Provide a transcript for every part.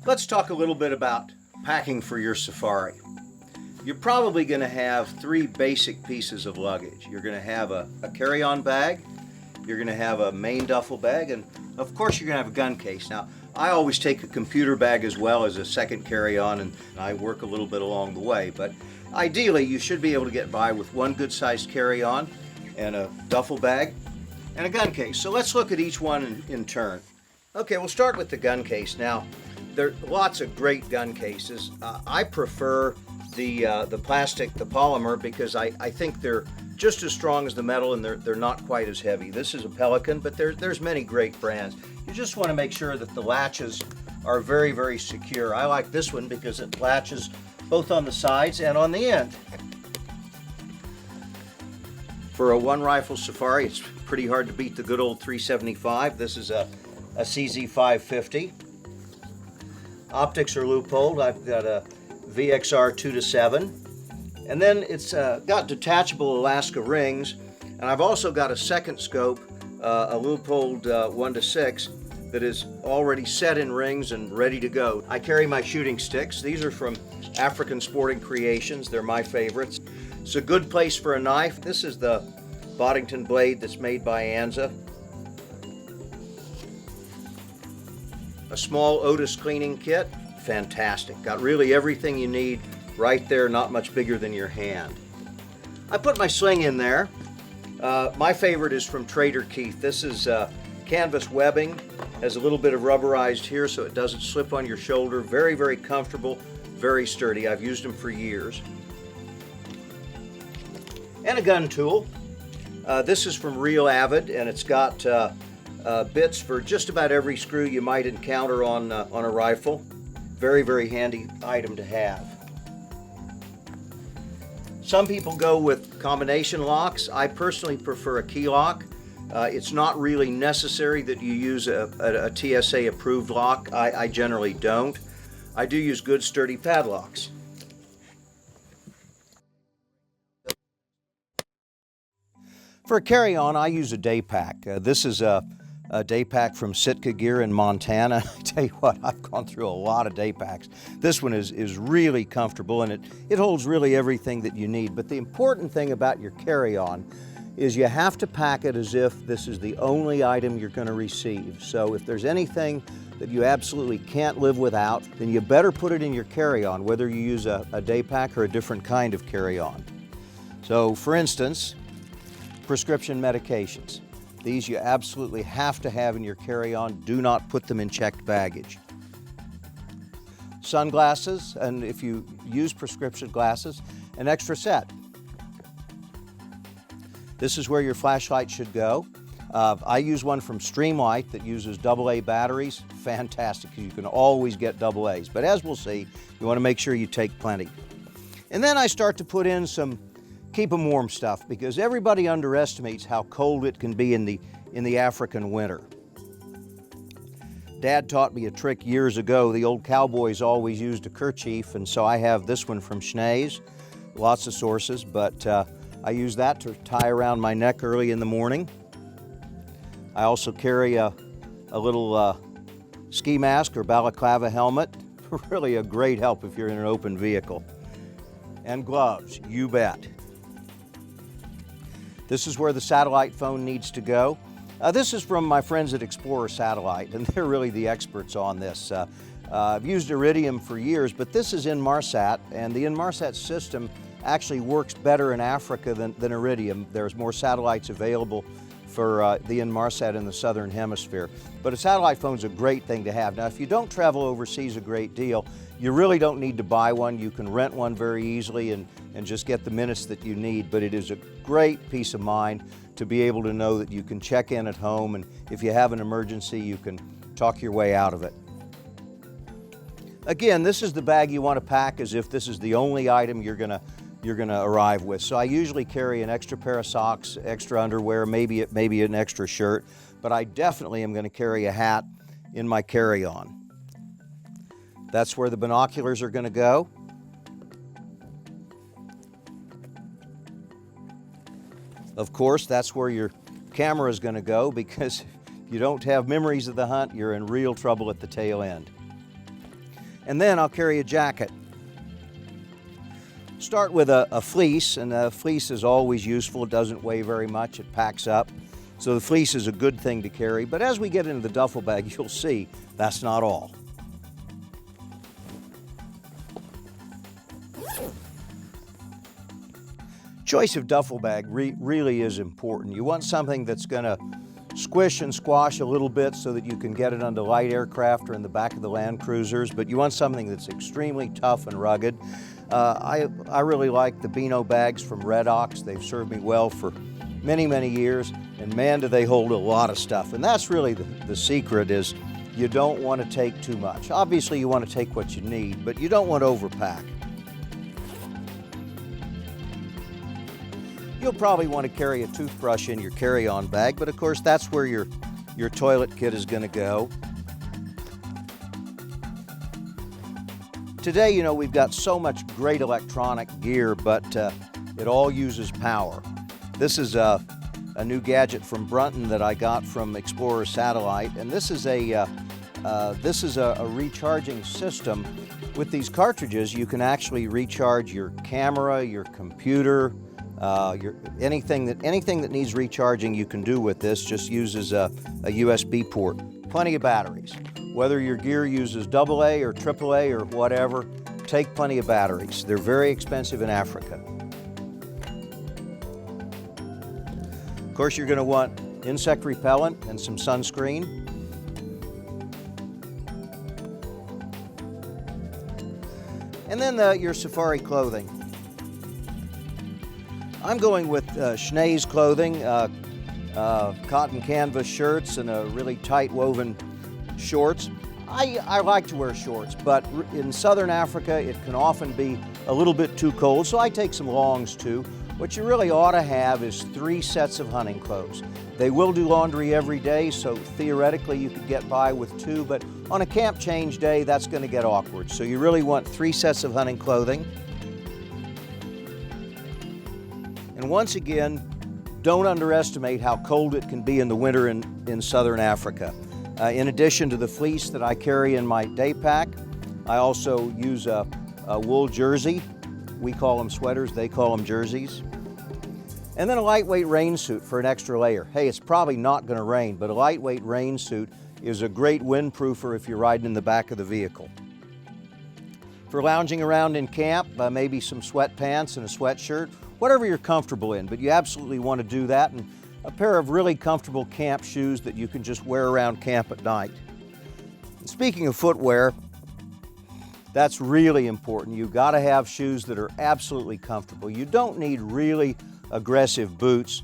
Let's talk a little bit about packing for your safari. You're probably going to have three basic pieces of luggage. You're going to have a carry-on bag, you're going to have a main duffel bag, and of course you're going to have a gun case. Now, I always take a computer bag as well as a second carry-on, and I work a little bit along the way, but ideally you should be able to get by with one good-sized carry-on and a duffel bag and a gun case. So let's look at each one in turn. Okay, we'll start with the gun case. Now, there are lots of great gun cases. I prefer the plastic, the polymer, because I think they're just as strong as the metal and they're not quite as heavy. This is a Pelican, but there's many great brands. You just want to make sure that the latches are very, very secure. I like this one because it latches both on the sides and on the end. For a one rifle safari, it's pretty hard to beat the good old 375. This is a CZ 550. Optics are loopholed. I've got a VXR 2-7, and then it's got detachable Alaska rings, and I've also got a second scope, a loopholed 1-6 that is already set in rings and ready to go. I carry my shooting sticks. These are from African Sporting Creations. They're my favorites. It's a good place for a knife. This is the Boddington blade that's made by Anza. A small Otis cleaning kit. Fantastic. Got really everything you need right there, not much bigger than your hand. I put my sling in there. My favorite is from Trader Keith. This is canvas webbing, has a little bit of rubberized here so it doesn't slip on your shoulder. Very, very comfortable, very sturdy. I've used them for years. And a gun tool. This is from Real Avid, and it's got bits for just about every screw you might encounter on a rifle. Very, very handy item to have. Some people go with combination locks. I personally prefer a key lock. It's not really necessary that you use a TSA approved lock. I generally don't. I do use good sturdy padlocks. For a carry-on, I use a day pack. This is a day pack from Sitka Gear in Montana. I tell you what, I've gone through a lot of day packs. This one is really comfortable, and it holds really everything that you need. But the important thing about your carry-on is you have to pack it as if this is the only item you're going to receive. So if there's anything that you absolutely can't live without, then you better put it in your carry-on, whether you use a day pack or a different kind of carry-on. So for instance, prescription medications. These you absolutely have to have in your carry-on. Do not put them in checked baggage. Sunglasses, and if you use prescription glasses, an extra set. This is where your flashlight should go. I use one from Streamlight that uses AA batteries. Fantastic, you can always get AA's. But as we'll see, you want to make sure you take plenty. And then I start to put in some keep them warm stuff, because everybody underestimates how cold it can be in the African winter. Dad taught me a trick years ago. The old cowboys always used a kerchief, and so I have this one from Schnee's. Lots of sources, but I use that to tie around my neck early in the morning. I also carry a little ski mask or balaclava helmet. Really a great help if you're in an open vehicle. And gloves, you bet. This is where the satellite phone needs to go. This is from my friends at Explorer Satellite, and they're really the experts on this. I've used Iridium for years, but this is Inmarsat, and the Inmarsat system actually works better in Africa than Iridium. There's more satellites available for the Inmarsat in the southern hemisphere. But a satellite phone is a great thing to have. Now, if you don't travel overseas a great deal, you really don't need to buy one. You can rent one very easily and just get the minutes that you need, but it is a great peace of mind to be able to know that you can check in at home, and if you have an emergency, you can talk your way out of it. Again, this is the bag you want to pack as if this is the only item you're gonna arrive with. So I usually carry an extra pair of socks, extra underwear, maybe an extra shirt, but I definitely am going to carry a hat in my carry-on. That's where the binoculars are going to go. Of course, that's where your camera is going to go, because if you don't have memories of the hunt, you're in real trouble at the tail end. And then I'll carry a jacket. Start with a fleece, and a fleece is always useful. It doesn't weigh very much, it packs up. So the fleece is a good thing to carry, but as we get into the duffel bag, you'll see that's not all. Choice of duffel bag really is important. You want something that's going to squish and squash a little bit so that you can get it onto light aircraft or in the back of the Land Cruisers, but you want something that's extremely tough and rugged. I really like the Beano bags from Red Ox. They've served me well for many, many years, and man, do they hold a lot of stuff. And that's really the secret, is you don't want to take too much. Obviously, you want to take what you need, but you don't want to overpack. You'll probably want to carry a toothbrush in your carry-on bag, but of course that's where your toilet kit is going to go. Today, you know, we've got so much great electronic gear, but it all uses power. This is a new gadget from Brunton that I got from Explorer Satellite, and this is a recharging system. With these cartridges, you can actually recharge your camera, your computer, anything that needs recharging you can do with this. Just uses a USB port. Plenty of batteries. Whether your gear uses AA or AAA or whatever, take plenty of batteries. They're very expensive in Africa. Of course, you're going to want insect repellent and some sunscreen. And then your safari clothing. I'm going with Schnee's clothing, cotton canvas shirts and a really tight woven shorts. I like to wear shorts, but in southern Africa it can often be a little bit too cold, so I take some longs too. What you really ought to have is 3 sets of hunting clothes. They will do laundry every day, so theoretically you could get by with 2, but on a camp change day that's going to get awkward. So you really want 3 sets of hunting clothing. And once again, don't underestimate how cold it can be in the winter in southern Africa. In addition to the fleece that I carry in my day pack, I also use a wool jersey. We call them sweaters, they call them jerseys. And then a lightweight rain suit for an extra layer. Hey, it's probably not going to rain, but a lightweight rain suit is a great windproofer if you're riding in the back of the vehicle. For lounging around in camp, maybe some sweatpants and a sweatshirt, whatever you're comfortable in, but you absolutely want to do that, and a pair of really comfortable camp shoes that you can just wear around camp at night. And speaking of footwear, that's really important. You've got to have shoes that are absolutely comfortable. You don't need really aggressive boots.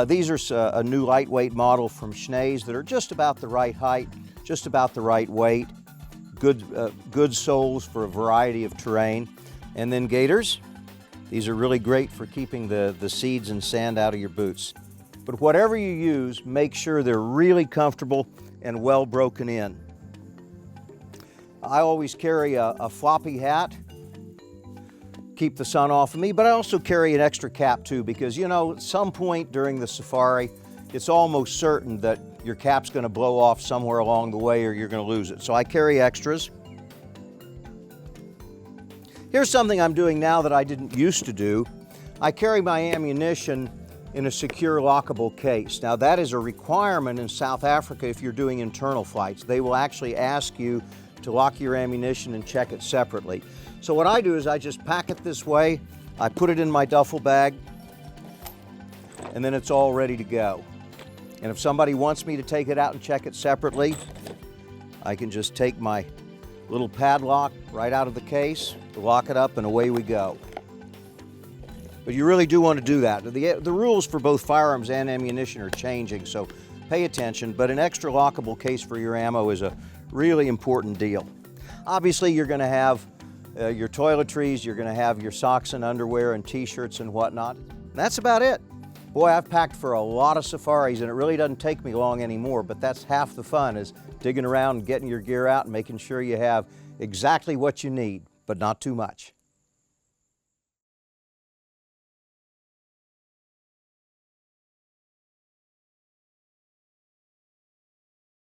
These are a new lightweight model from Schnee's that are just about the right height, just about the right weight, good soles for a variety of terrain. And then gaiters. These are really great for keeping the seeds and sand out of your boots. But whatever you use, make sure they're really comfortable and well broken in. I always carry a floppy hat, keep the sun off of me, but I also carry an extra cap too, because you know, at some point during the safari, it's almost certain that your cap's going to blow off somewhere along the way or you're going to lose it. So I carry extras. Here's something I'm doing now that I didn't used to do. I carry my ammunition in a secure lockable case. Now that is a requirement in South Africa if you're doing internal flights. They will actually ask you to lock your ammunition and check it separately. So what I do is I just pack it this way, I put it in my duffel bag, and then it's all ready to go. And if somebody wants me to take it out and check it separately, I can just take my little padlock right out of the case, lock it up, and away we go. But you really do want to do that. The rules for both firearms and ammunition are changing, so pay attention, but an extra lockable case for your ammo is a really important deal. Obviously, you're going to have your toiletries, you're going to have your socks and underwear and t-shirts and whatnot. And that's about it. Boy, I've packed for a lot of safaris, and it really doesn't take me long anymore, but that's half the fun, is digging around and getting your gear out and making sure you have exactly what you need, but not too much.